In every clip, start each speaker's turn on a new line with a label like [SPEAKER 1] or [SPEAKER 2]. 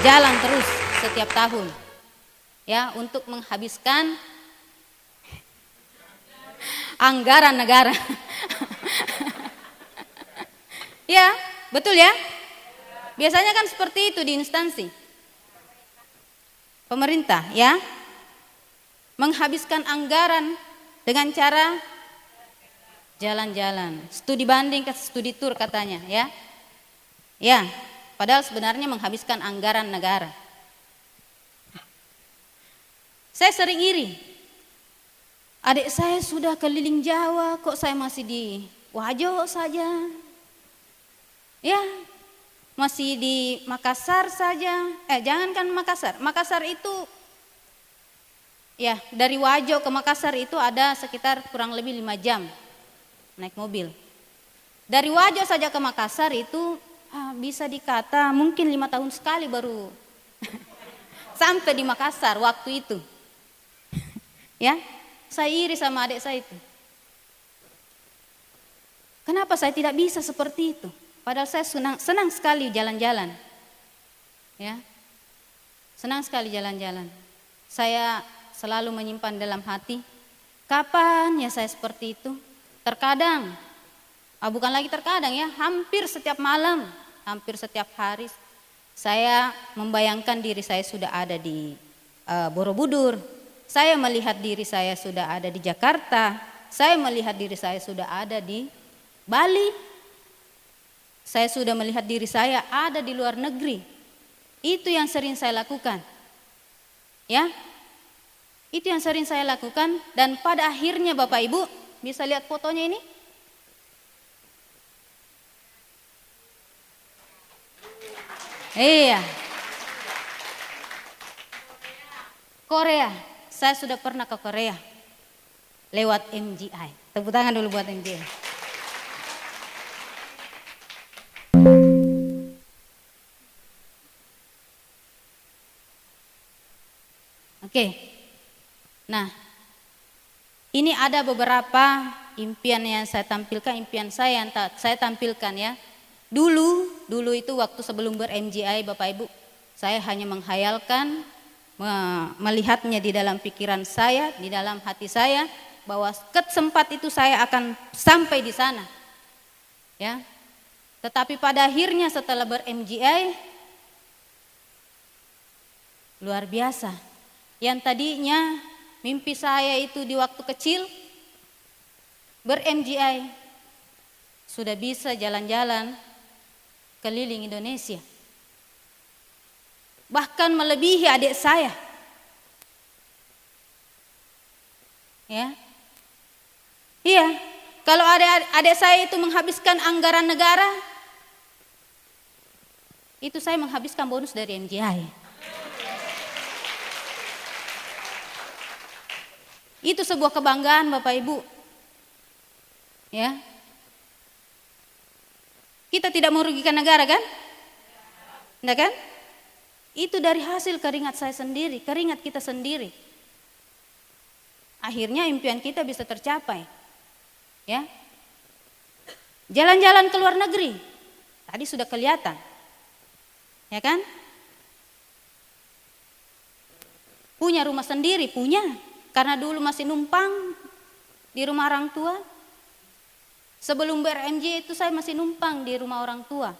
[SPEAKER 1] jalan terus setiap tahun ya untuk menghabiskan anggaran negara. Ya, betul ya? Biasanya kan seperti itu di instansi pemerintah ya. Menghabiskan anggaran dengan cara jalan-jalan, studi banding ke studi tur katanya ya. Ya, padahal sebenarnya menghabiskan anggaran negara. Saya sering iri. Adik saya sudah keliling Jawa, kok saya masih di Wajo saja. Ya, masih di Makassar saja. Jangankan Makassar. Makassar itu ya, dari Wajo ke Makassar itu ada sekitar kurang lebih 5 jam naik mobil. Dari Wajo saja ke Makassar itu bisa dikata mungkin 5 tahun sekali baru sampai di Makassar waktu itu. Ya, saya iri sama adik saya itu. Kenapa saya tidak bisa seperti itu? Padahal saya senang sekali jalan-jalan. Ya, senang sekali jalan-jalan. Saya selalu menyimpan dalam hati, kapan ya saya seperti itu? Terkadang, bukan lagi terkadang ya, hampir setiap malam, hampir setiap hari, saya membayangkan diri saya sudah ada di Borobudur. Saya melihat diri saya sudah ada di Jakarta. Saya melihat diri saya sudah ada di Bali. Saya sudah melihat diri saya ada di luar negeri. Itu yang sering saya lakukan. Ya, itu yang sering saya lakukan. Dan pada akhirnya Bapak Ibu bisa lihat fotonya ini. Iya, Korea. Saya sudah pernah ke Korea lewat MGI. Tepuk tangan dulu buat MGI. Oke. Nah, ini ada beberapa impian yang saya tampilkan, impian saya yang saya tampilkan ya. Dulu itu waktu sebelum ber-MGI Bapak Ibu, saya hanya menghayalkan, melihatnya di dalam pikiran saya, di dalam hati saya, bahwa kesempat itu saya akan sampai di sana. Ya. Tetapi pada akhirnya setelah ber-MGI, luar biasa. Yang tadinya mimpi saya itu di waktu kecil, ber-MGI, sudah bisa jalan-jalan keliling Indonesia. Bahkan melebihi adik saya. Ya. Iya, kalau adik saya itu menghabiskan anggaran negara, itu saya menghabiskan bonus dari MGI. Itu sebuah kebanggaan Bapak Ibu. Ya. Kita tidak merugikan negara kan? Enggak kan? Itu dari hasil keringat saya sendiri, keringat kita sendiri. Akhirnya impian kita bisa tercapai. Ya. Jalan-jalan ke luar negeri. Tadi sudah kelihatan. Ya kan? Punya rumah sendiri, punya. Karena dulu masih numpang di rumah orang tua. Sebelum ber-MGI itu saya masih numpang di rumah orang tua.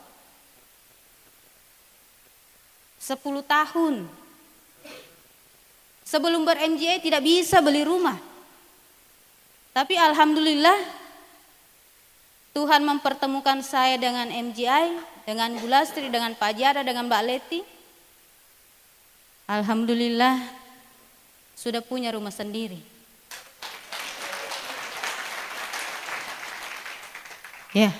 [SPEAKER 1] 10 tahun. Sebelum ber-MGI tidak bisa beli rumah. Tapi alhamdulillah Tuhan mempertemukan saya dengan MGI, dengan Bu Lastri, dengan Pak Jara, dengan Mbak Leti. Alhamdulillah sudah punya rumah sendiri. Ya.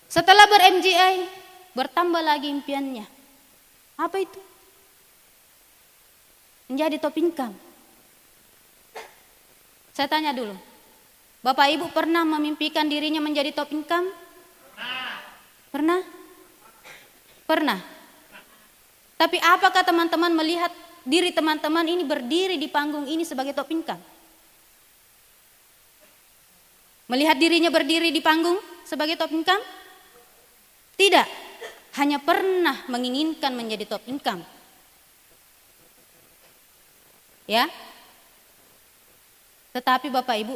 [SPEAKER 1] Setelah ber-MGI, bertambah lagi impiannya. Apa itu? Menjadi top income. Saya tanya dulu, Bapak Ibu pernah memimpikan dirinya menjadi top income? Pernah? Pernah. Tapi apakah teman-teman melihat diri teman-teman ini berdiri di panggung ini sebagai top income? Melihat dirinya berdiri di panggung sebagai top income? Tidak. hanya pernah menginginkan menjadi top income. Ya. Tetapi Bapak Ibu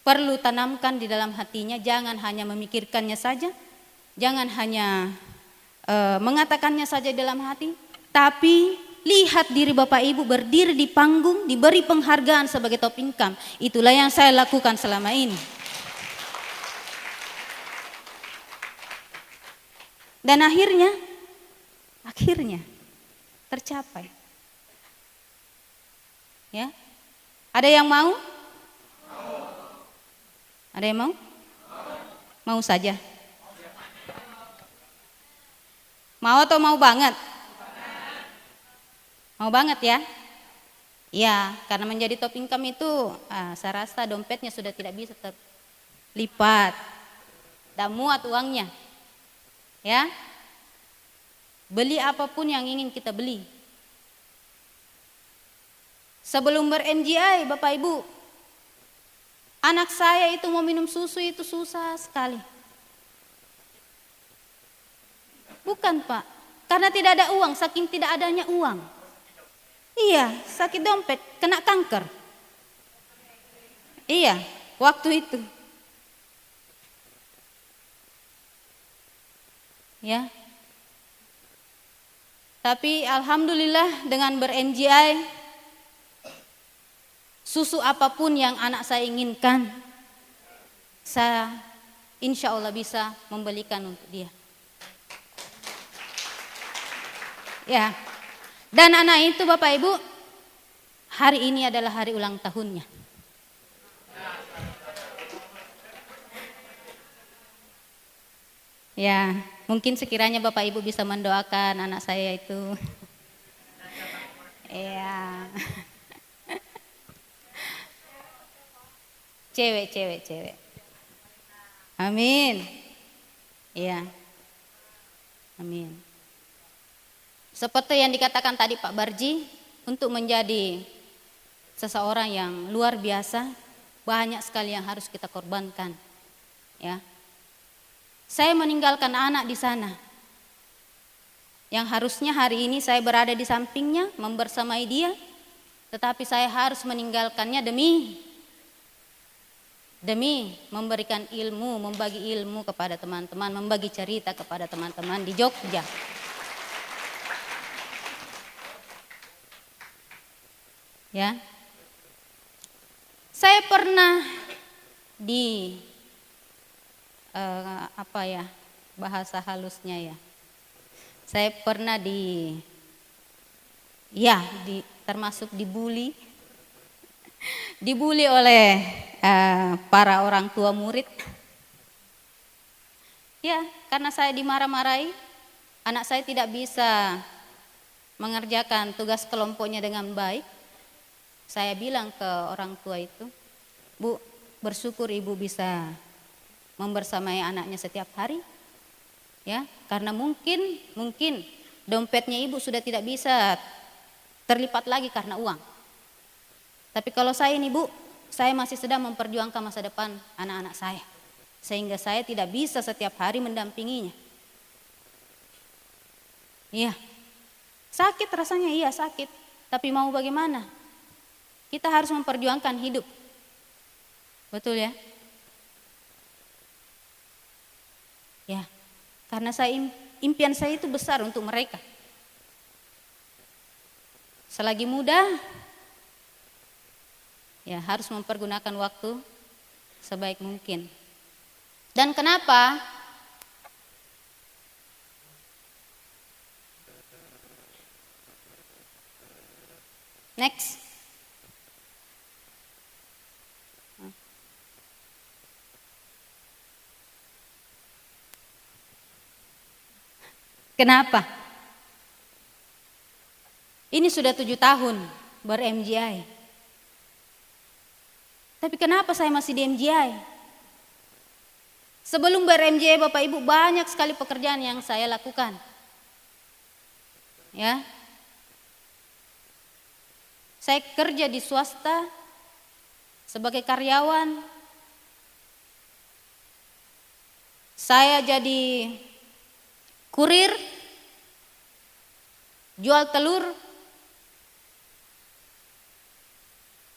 [SPEAKER 1] perlu tanamkan di dalam hatinya, jangan hanya memikirkannya saja, jangan hanya mengatakannya saja dalam hati, tapi lihat diri Bapak Ibu berdiri di panggung, diberi penghargaan sebagai top income. Itulah yang saya lakukan selama ini. Dan akhirnya tercapai. Ya. Ada yang mau? Ada yang mau? Mau saja. Mau atau mau banget? Mau banget ya? Ya, karena menjadi top income itu saya rasa dompetnya sudah tidak bisa terlipat. Tidak muat uangnya. Ya. Beli apapun yang ingin kita beli. Sebelum ber-NGI Bapak Ibu, anak saya itu mau minum susu itu susah sekali. Bukan Pak, karena tidak ada uang, saking tidak adanya uang. Iya, sakit dompet, kena kanker. Iya, waktu itu. Ya. Tapi alhamdulillah dengan ber-NGI, susu apapun yang anak saya inginkan, saya insya Allah bisa membelikan untuk dia. Ya, dan anak itu Bapak Ibu, hari ini adalah hari ulang tahunnya. Ya, mungkin sekiranya Bapak Ibu bisa mendoakan anak saya itu. Ya. Cewek. Amin. Iya. Amin. Seperti yang dikatakan tadi Pak Barji, untuk menjadi seseorang yang luar biasa, banyak sekali yang harus kita korbankan. Ya. Saya meninggalkan anak di sana. Yang harusnya hari ini saya berada di sampingnya, membersamai dia, tetapi saya harus meninggalkannya demi memberikan ilmu, membagi ilmu kepada teman-teman, membagi cerita kepada teman-teman di Jogja. Ya. Saya pernah di bahasa halusnya ya. Saya pernah termasuk dibully oleh para orang tua murid. Ya, karena saya dimarah-marahi, anak saya tidak bisa mengerjakan tugas kelompoknya dengan baik. Saya bilang ke orang tua itu, Bu, bersyukur ibu bisa membersamai anaknya setiap hari. Ya, karena mungkin dompetnya ibu sudah tidak bisa terlipat lagi karena uang. Tapi kalau saya ini Bu, saya masih sedang memperjuangkan masa depan anak-anak saya. Sehingga saya tidak bisa setiap hari mendampinginya. Iya, sakit rasanya, iya sakit. Tapi mau bagaimana? Kita harus memperjuangkan hidup. Betul ya? Ya, karena impian saya itu besar untuk mereka. Selagi muda, ya harus mempergunakan waktu sebaik mungkin. Dan kenapa? Next. Kenapa? Ini sudah 7 tahun ber-MGI. Tapi kenapa saya masih di MGI? Sebelum ber-MGI Bapak Ibu, banyak sekali pekerjaan yang saya lakukan. Ya. Saya kerja di swasta sebagai karyawan. Saya jadi kurir, jual telur,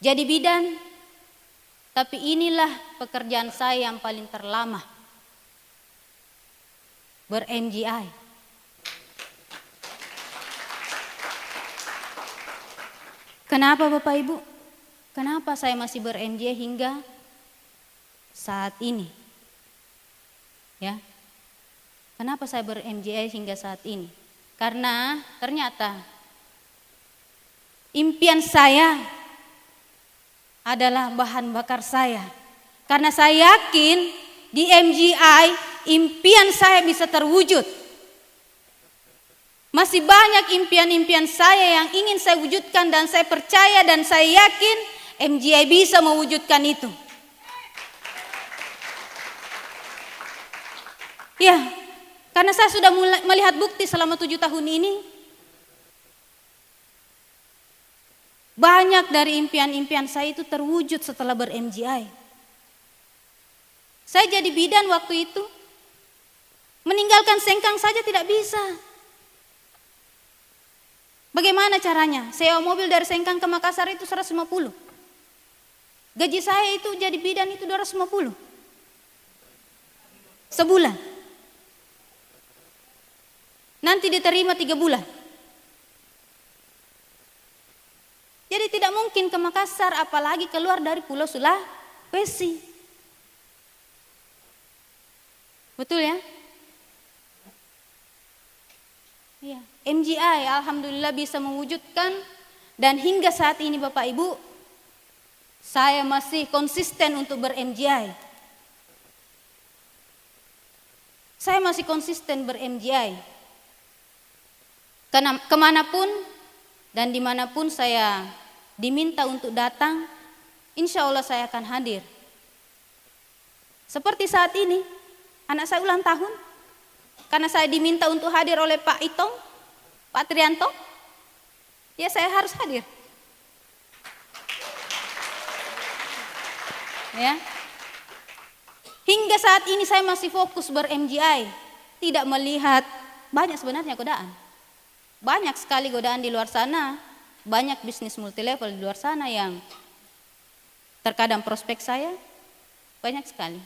[SPEAKER 1] jadi bidan. Tapi inilah pekerjaan saya yang paling terlama, ber-MGI. Kenapa Bapak Ibu? Kenapa saya masih ber-MGI hingga saat ini? Ya. Kenapa saya ber-MGI hingga saat ini? Karena ternyata impian saya adalah bahan bakar saya. Karena saya yakin di MGI impian saya bisa terwujud. Masih banyak impian-impian saya yang ingin saya wujudkan, dan saya percaya dan saya yakin MGI bisa mewujudkan itu. Ya, karena saya sudah melihat bukti selama 7 tahun ini. Banyak dari impian-impian saya itu terwujud setelah ber-MGI. Saya jadi bidan waktu itu, meninggalkan Sengkang saja tidak bisa. Bagaimana caranya? Sewa mobil dari Sengkang ke Makassar itu 150. Gaji saya itu jadi bidan itu 250 sebulan. Nanti diterima 3 bulan. Jadi tidak mungkin ke Makassar, apalagi keluar dari Pulau Sulawesi. Betul ya? Iya. MGI alhamdulillah bisa mewujudkan, dan hingga saat ini Bapak Ibu, saya masih konsisten untuk ber-MGI. Saya masih konsisten ber-MGI. Karena kemanapun dan dimanapun saya diminta untuk datang, insya Allah saya akan hadir. Seperti saat ini, anak saya ulang tahun, karena saya diminta untuk hadir oleh Pak Itong, Pak Trianto, ya saya harus hadir. Ya. Hingga saat ini saya masih fokus ber-MGI, tidak melihat banyak sebenarnya godaan. Banyak sekali godaan di luar sana, banyak bisnis multilevel di luar sana yang terkadang prospek saya banyak sekali.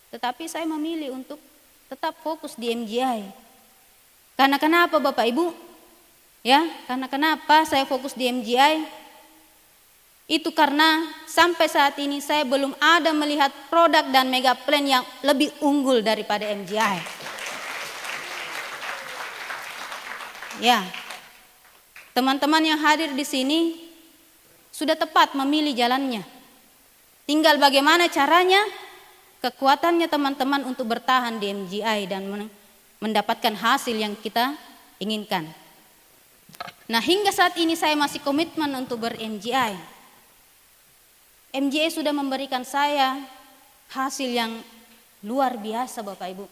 [SPEAKER 1] Tetapi saya memilih untuk tetap fokus di MGI. Karena kenapa Bapak Ibu? Ya, karena kenapa saya fokus di MGI? Itu karena sampai saat ini saya belum ada melihat produk dan mega plan yang lebih unggul daripada MGI. Ya, teman-teman yang hadir di sini sudah tepat memilih jalannya. Tinggal bagaimana caranya, kekuatannya teman-teman untuk bertahan di MGI dan mendapatkan hasil yang kita inginkan. Nah, hingga saat ini saya masih komitmen untuk ber-MGI. MGI sudah memberikan saya hasil yang luar biasa Bapak Ibu.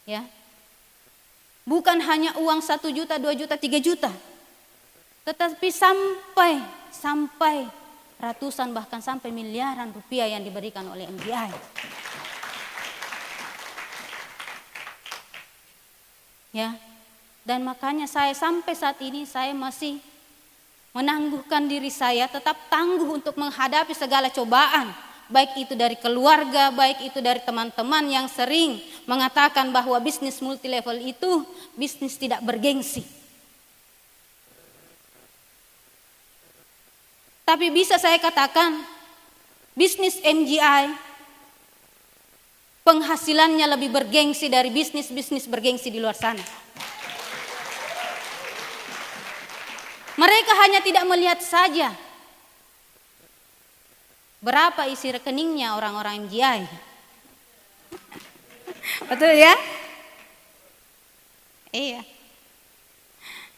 [SPEAKER 1] Ya. Bukan hanya uang 1 juta, 2 juta, 3 juta. Tetapi sampai ratusan bahkan sampai miliaran rupiah yang diberikan oleh MGI. Ya. Dan makanya saya sampai saat ini saya masih menangguhkan diri saya tetap tangguh untuk menghadapi segala cobaan. Baik itu dari keluarga, baik itu dari teman-teman yang sering mengatakan bahwa bisnis multilevel itu bisnis tidak bergengsi. Tapi bisa saya katakan, bisnis MGI penghasilannya lebih bergengsi dari bisnis-bisnis bergengsi di luar sana. Mereka hanya tidak melihat saja berapa isi rekeningnya orang-orang MGI. Betul ya? Iya.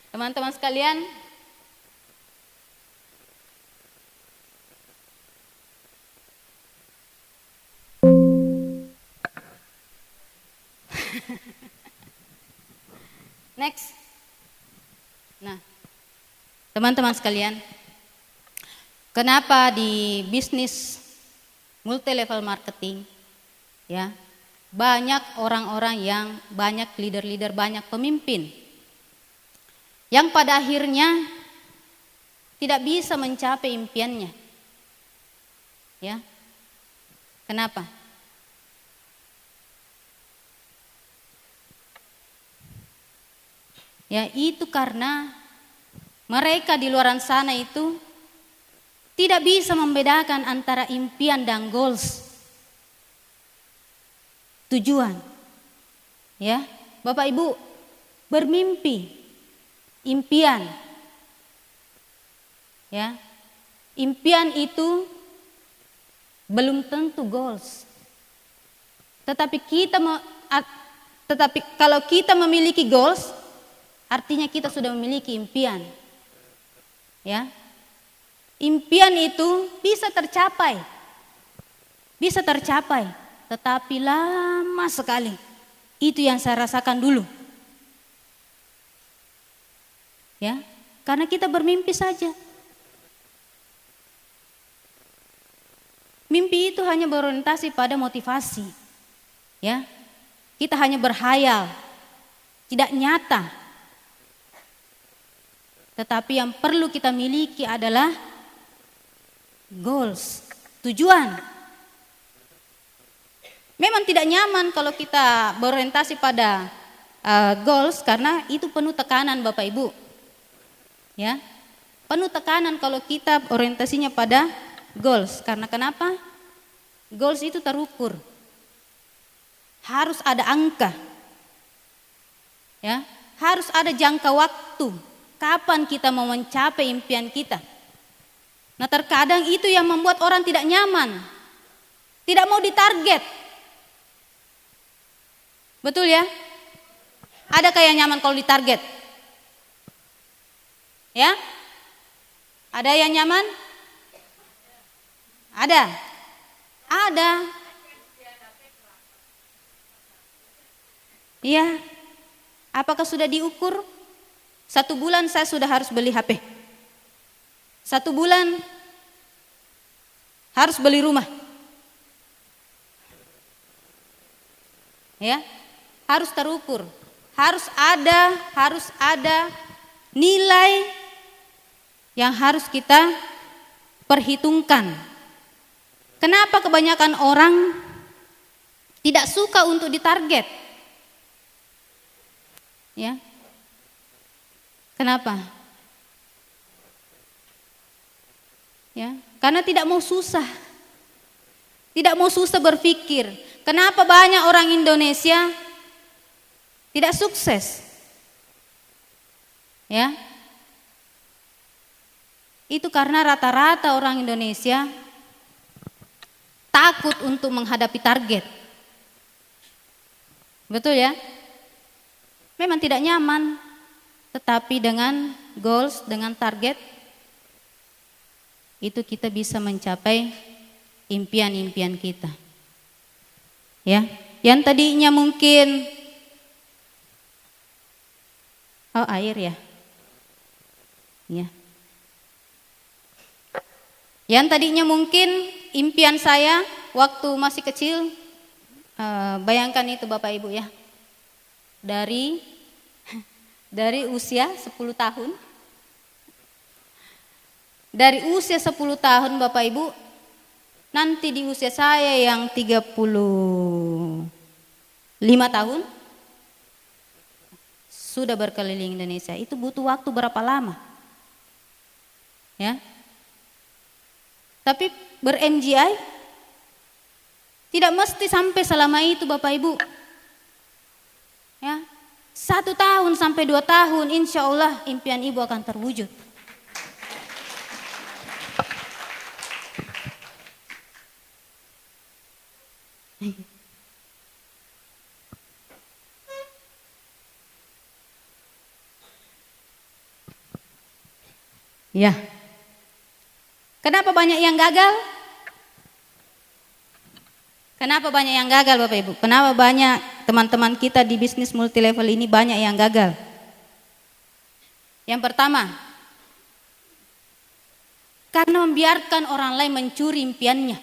[SPEAKER 1] Teman-teman sekalian, next. Nah, teman-teman sekalian, kenapa di bisnis multilevel marketing, ya, banyak orang-orang yang banyak leader-leader, banyak pemimpin yang pada akhirnya tidak bisa mencapai impiannya. Ya. Kenapa? Ya, itu karena mereka di luar sana itu tidak bisa membedakan antara impian dan goals. Tujuan. Ya, Bapak Ibu, bermimpi, impian. Ya. Impian itu belum tentu goals. Tetapi kalau kita memiliki goals, artinya kita sudah memiliki impian. Ya. Impian itu bisa tercapai. Bisa tercapai, tetapi lama sekali. Itu yang saya rasakan dulu. Ya, karena kita bermimpi saja. Mimpi itu hanya berorientasi pada motivasi. Ya. Kita hanya berhayal, tidak nyata. Tetapi yang perlu kita miliki adalah goals, tujuan. Memang tidak nyaman kalau kita berorientasi pada goals karena itu penuh tekanan Bapak Ibu. Ya. Penuh tekanan kalau kita orientasinya pada goals. Karena kenapa? Goals itu terukur. Harus ada angka. Ya, harus ada jangka waktu. Kapan kita mau mencapai impian kita? Nah, terkadang itu yang membuat orang tidak nyaman. Tidak mau ditarget. Betul ya? Ada kayak nyaman kalau ditarget? Ya? Ada yang nyaman? Ada. Ada. Iya. Apakah sudah diukur? 1 bulan saya sudah harus beli HP. 1 bulan harus beli rumah. Ya. Harus terukur. Harus ada nilai yang harus kita perhitungkan. Kenapa kebanyakan orang tidak suka untuk ditarget? Ya. Kenapa? Ya, karena tidak mau susah. Tidak mau susah berpikir. Kenapa banyak orang Indonesia tidak sukses? Ya. Itu karena rata-rata orang Indonesia takut untuk menghadapi target. Betul ya? Memang tidak nyaman, tetapi dengan goals, dengan target, itu kita bisa mencapai impian-impian kita. Ya, yang tadinya mungkin air ya. Ya. Yang tadinya mungkin impian saya waktu masih kecil, bayangkan itu Bapak Ibu ya. Dari usia 10 tahun. Dari usia 10 tahun Bapak Ibu, nanti di usia saya yang 35 tahun sudah berkeliling Indonesia. Itu butuh waktu berapa lama? Ya. Tapi ber-MGI tidak mesti sampai selama itu Bapak Ibu. Ya, 1 tahun sampai 2 tahun, insya Allah impian Ibu akan terwujud. Ya. Kenapa banyak yang gagal? Kenapa banyak yang gagal Bapak Ibu? Kenapa banyak teman-teman kita di bisnis multilevel ini banyak yang gagal? Yang pertama, karena membiarkan orang lain mencuri impiannya.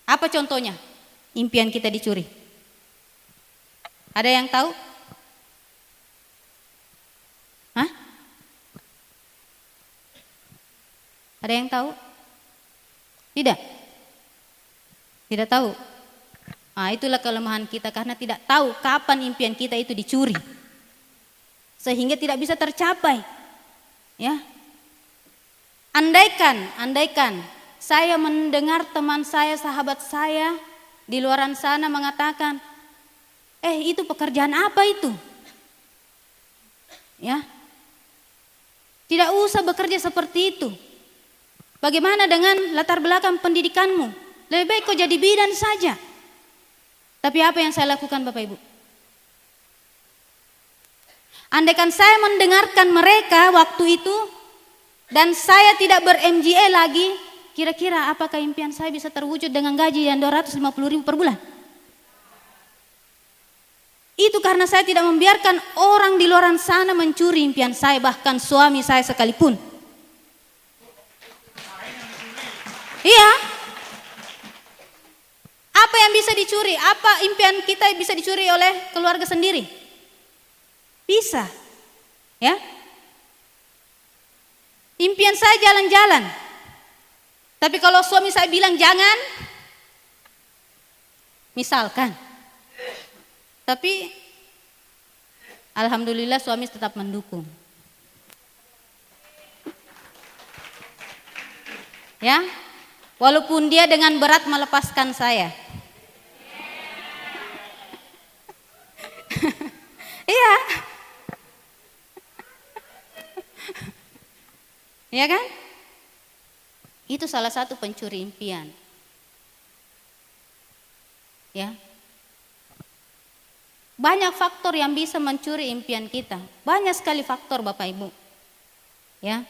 [SPEAKER 1] Apa contohnya? impian kita dicuri? Ada yang tahu? Hah? Ada yang tahu? Tidak? Tidak tahu? Nah, itulah kelemahan kita karena tidak tahu kapan impian kita itu dicuri. Sehingga tidak bisa tercapai. Ya. Andaikan saya mendengar teman saya, sahabat saya di luaran sana mengatakan, itu pekerjaan apa itu? Ya. Tidak usah bekerja seperti itu. Bagaimana dengan latar belakang pendidikanmu? Lebih baik kau jadi bidan saja. Tapi apa yang saya lakukan Bapak Ibu? Andaikan saya mendengarkan mereka waktu itu dan saya tidak ber-MGA lagi, kira-kira apakah impian saya bisa terwujud dengan gaji yang 250.000 per bulan? Itu karena saya tidak membiarkan orang di luar sana mencuri impian saya, bahkan suami saya sekalipun. Iya. Apa yang bisa dicuri? Apa impian kita bisa dicuri oleh keluarga sendiri? Bisa. Ya. Impian saya jalan-jalan. Tapi kalau suami saya bilang jangan, misalkan. Tapi alhamdulillah suami tetap mendukung. Ya. Walaupun dia dengan berat melepaskan saya. Iya. Iya kan? Itu salah satu pencuri impian. Ya. Banyak faktor yang bisa mencuri impian kita. Banyak sekali faktor Bapak Ibu. Ya.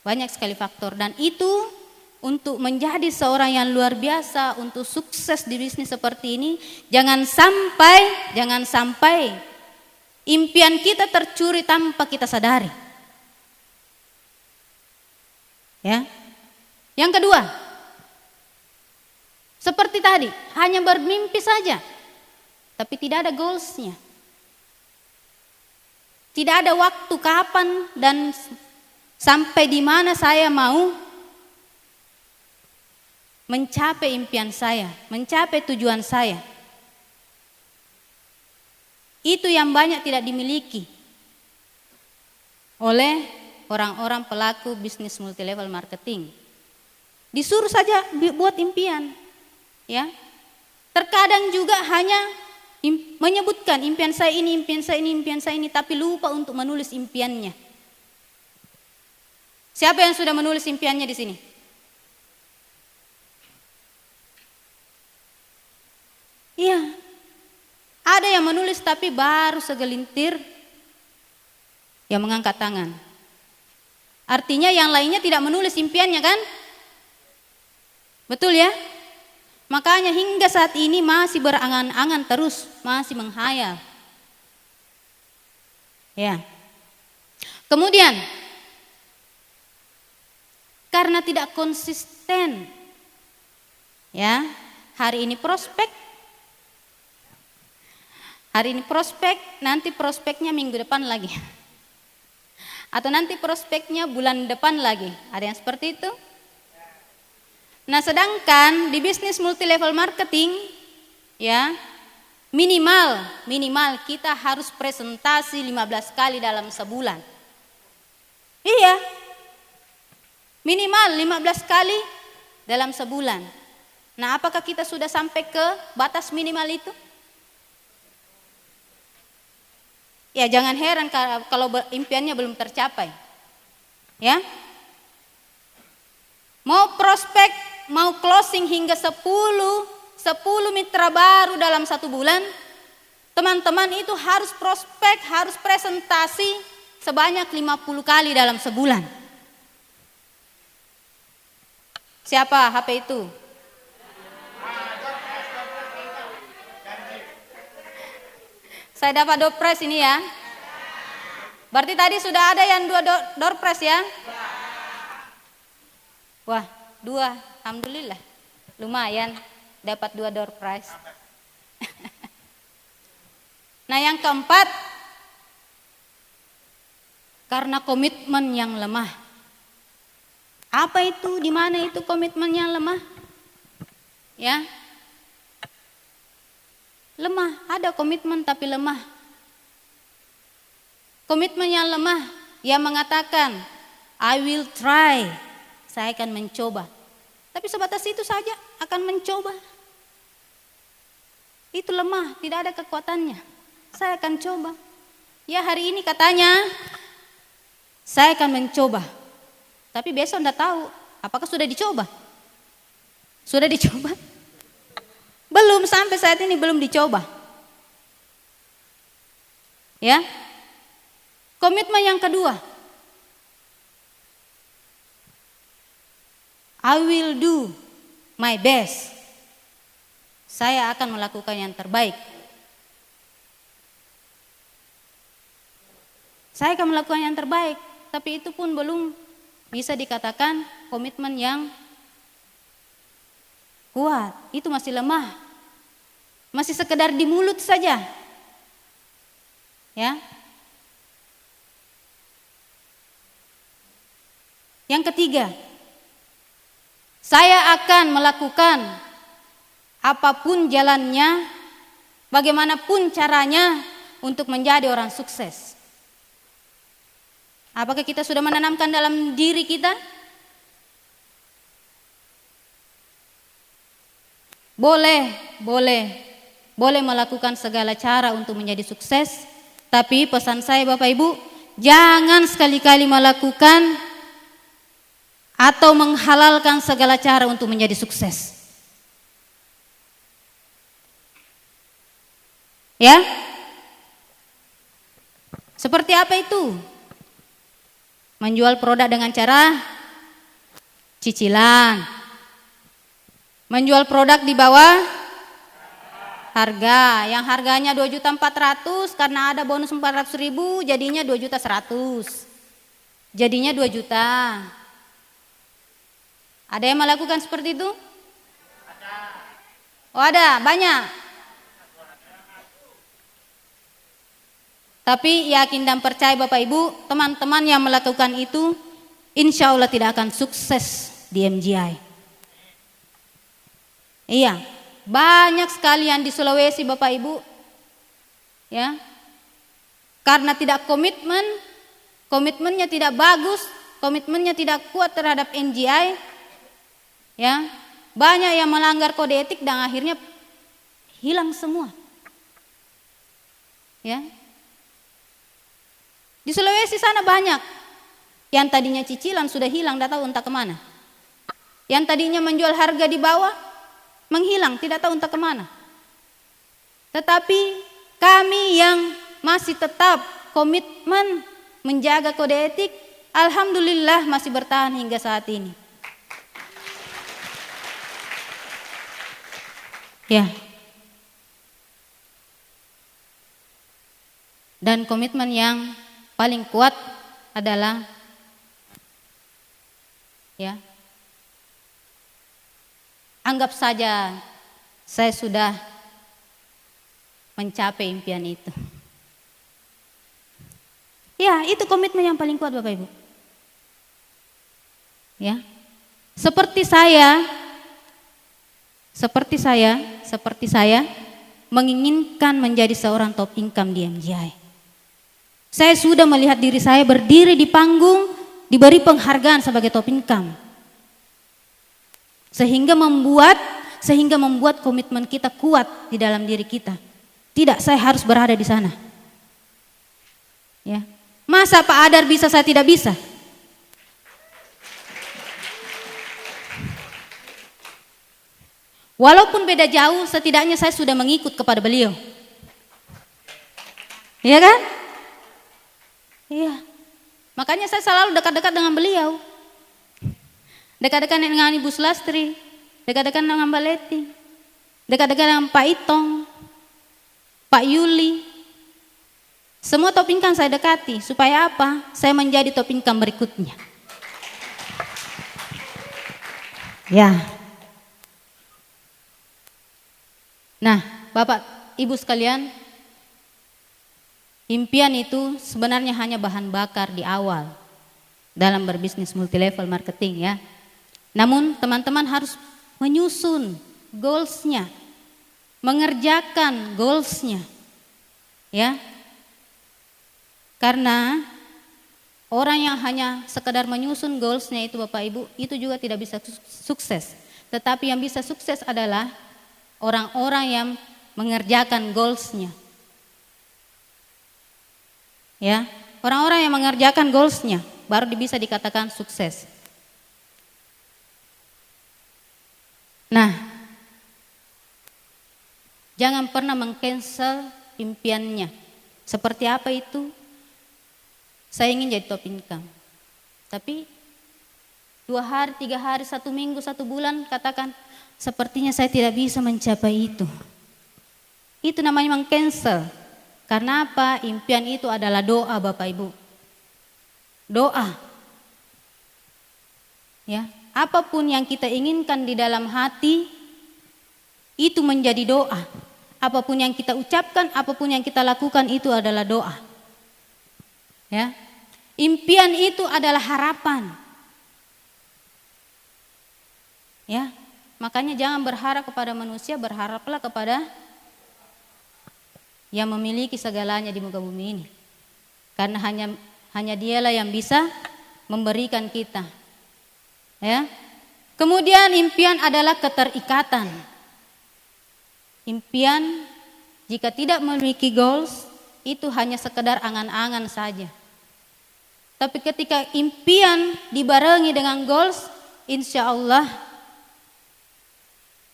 [SPEAKER 1] Banyak sekali faktor dan itu untuk menjadi seorang yang luar biasa, untuk sukses di bisnis seperti ini, jangan sampai impian kita tercuri tanpa kita sadari. Ya. Yang kedua, seperti tadi, hanya bermimpi saja, tapi tidak ada goalsnya. Tidak ada waktu kapan dan sampai di mana saya mau mencapai impian saya, mencapai tujuan saya. Itu yang banyak tidak dimiliki oleh orang-orang pelaku bisnis multilevel marketing. Disuruh saja buat impian, ya. Terkadang juga hanya menyebutkan impian saya ini, impian saya ini, impian saya ini, tapi lupa untuk menulis impiannya. Siapa yang sudah menulis impiannya di sini? Iya, ada yang menulis tapi baru segelintir yang mengangkat tangan. Artinya yang lainnya tidak menulis impiannya kan? Betul ya? Makanya hingga saat ini masih berangan-angan terus, masih menghayal. Ya. Kemudian, karena tidak konsisten, ya, hari ini prospek, nanti prospeknya minggu depan lagi. Atau nanti prospeknya bulan depan lagi. Ada yang seperti itu? Nah, sedangkan di bisnis multilevel marketing, ya, minimal kita harus presentasi 15 kali dalam sebulan. Iya. Minimal 15 kali dalam sebulan. Nah, apakah kita sudah sampai ke batas minimal itu? Ya, jangan heran kalau impiannya belum tercapai. Ya. Mau prospek, mau closing hingga 10 mitra baru dalam 1 bulan, teman-teman itu harus prospek, harus presentasi sebanyak 50 kali dalam sebulan. Siapa HP itu? Saya dapat door prize ini ya. Berarti tadi sudah ada yang 2 door prize ya? Wah, 2, alhamdulillah, lumayan. dapat 2 door prize. Nah, yang keempat, karena komitmen yang lemah. Apa itu? Di mana itu komitmen yang lemah? Ya. Lemah, ada komitmen tapi lemah. Komitmen yang lemah, yang mengatakan, I will try, saya akan mencoba. Tapi sebatas itu saja, akan mencoba. Itu lemah, tidak ada kekuatannya. Saya akan coba. Ya, hari ini katanya, saya akan mencoba. Tapi besok tidak tahu, apakah sudah dicoba? Sudah dicoba? Belum, sampai saat ini belum dicoba. Ya. Komitmen yang kedua, I will do my best. Saya akan melakukan yang terbaik. Saya akan melakukan yang terbaik, tapi itu pun belum bisa dikatakan komitmen yang kuat. Itu masih lemah. Masih sekedar di mulut saja. Ya. Yang ketiga, saya akan melakukan apapun jalannya, bagaimanapun caranya untuk menjadi orang sukses. Apakah kita sudah menanamkan dalam diri kita? Boleh melakukan segala cara untuk menjadi sukses, tapi pesan saya Bapak Ibu, jangan sekali-kali melakukan atau menghalalkan segala cara untuk menjadi sukses. Ya? Seperti apa itu? Menjual produk dengan cara cicilan. Menjual produk di bawah harga. Yang harganya 2.400.000 karena ada bonus 400.000 jadinya 2.100.000. Jadinya 2 juta. Ada yang melakukan seperti itu? Oh, ada, banyak. Tapi yakin dan percaya Bapak Ibu, teman-teman yang melakukan itu insya Allah tidak akan sukses di MGI. Iya, banyak sekali yang di Sulawesi Bapak Ibu, ya, karena tidak komitmennya tidak bagus, komitmennya tidak kuat terhadap MGI, ya, banyak yang melanggar kode etik dan akhirnya hilang semua. Ya. Di Sulawesi sana banyak yang tadinya cicilan sudah hilang, tidak tahu entah kemana. Yang tadinya menjual harga di bawah menghilang, tidak tahu entah kemana. Tetapi kami yang masih tetap komitmen menjaga kode etik, alhamdulillah masih bertahan hingga saat ini. Ya. Dan komitmen yang paling kuat adalah, ya, anggap saja saya sudah mencapai impian itu. Ya, itu komitmen yang paling kuat Bapak Ibu. Ya. Seperti saya menginginkan menjadi seorang top income di MGI. Saya sudah melihat diri saya berdiri di panggung, diberi penghargaan sebagai top income. Sehingga membuat komitmen kita kuat di dalam diri kita. Tidak, saya harus berada di sana. Ya. Masa Pak Adar bisa, saya tidak bisa? Walaupun beda jauh, setidaknya saya sudah mengikut kepada beliau. Iya kan? Iya. Makanya saya selalu dekat-dekat dengan beliau. Dekat-dekat dengan Ibu Sulastri, dekat-dekat dengan Mbak Leti, dekat-dekat dengan Pak Itong, Pak Yuli. Semua top income saya dekati. Supaya apa? Saya menjadi top income berikutnya. Ya. Nah, Bapak Ibu sekalian, impian itu sebenarnya hanya bahan bakar di awal dalam berbisnis multilevel marketing ya. Namun teman-teman harus menyusun goals-nya, mengerjakan goals-nya ya. Karena orang yang hanya sekedar menyusun goals-nya itu Bapak Ibu, itu juga tidak bisa sukses. Tetapi yang bisa sukses adalah orang-orang yang mengerjakan goals-nya. Ya, orang-orang yang mengerjakan goals-nya baru bisa dikatakan sukses. Nah, jangan pernah meng-cancel impiannya. Seperti apa itu? Saya ingin jadi top income. Tapi 2 hari, 3 hari, 1 minggu, 1 bulan katakan, sepertinya saya tidak bisa mencapai itu. Itu namanya meng-cancel. Karena apa? Impian itu adalah doa Bapak Ibu. Doa. Ya, apapun yang kita inginkan di dalam hati itu menjadi doa. Apapun yang kita ucapkan, apapun yang kita lakukan itu adalah doa. Ya. Impian itu adalah harapan. Ya. Makanya jangan berharap kepada manusia, berharaplah kepada yang memiliki segalanya di muka bumi ini. Karena hanya dialah yang bisa memberikan kita. Ya. Kemudian impian adalah keterikatan. Impian jika tidak memiliki goals itu hanya sekedar angan-angan saja. Tapi ketika impian dibarengi dengan goals, insya Allah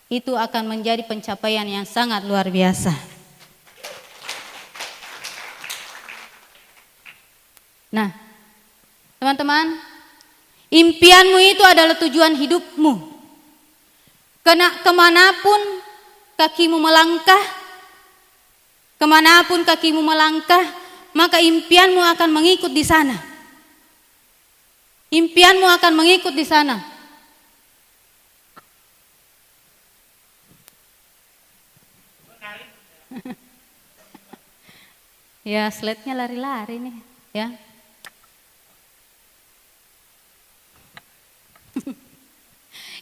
[SPEAKER 1] itu akan menjadi pencapaian yang sangat luar biasa. Nah, teman-teman, impianmu itu adalah tujuan hidupmu. Kemanapun kakimu melangkah, maka impianmu akan mengikut di sana. Impianmu akan mengikut di sana. Ya, slide-nya lari-lari nih, ya.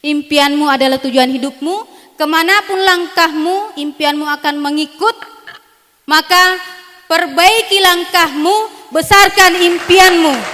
[SPEAKER 1] Impianmu adalah tujuan hidupmu, kemanapun langkahmu, impianmu akan mengikut. Maka perbaiki langkahmu, besarkan impianmu.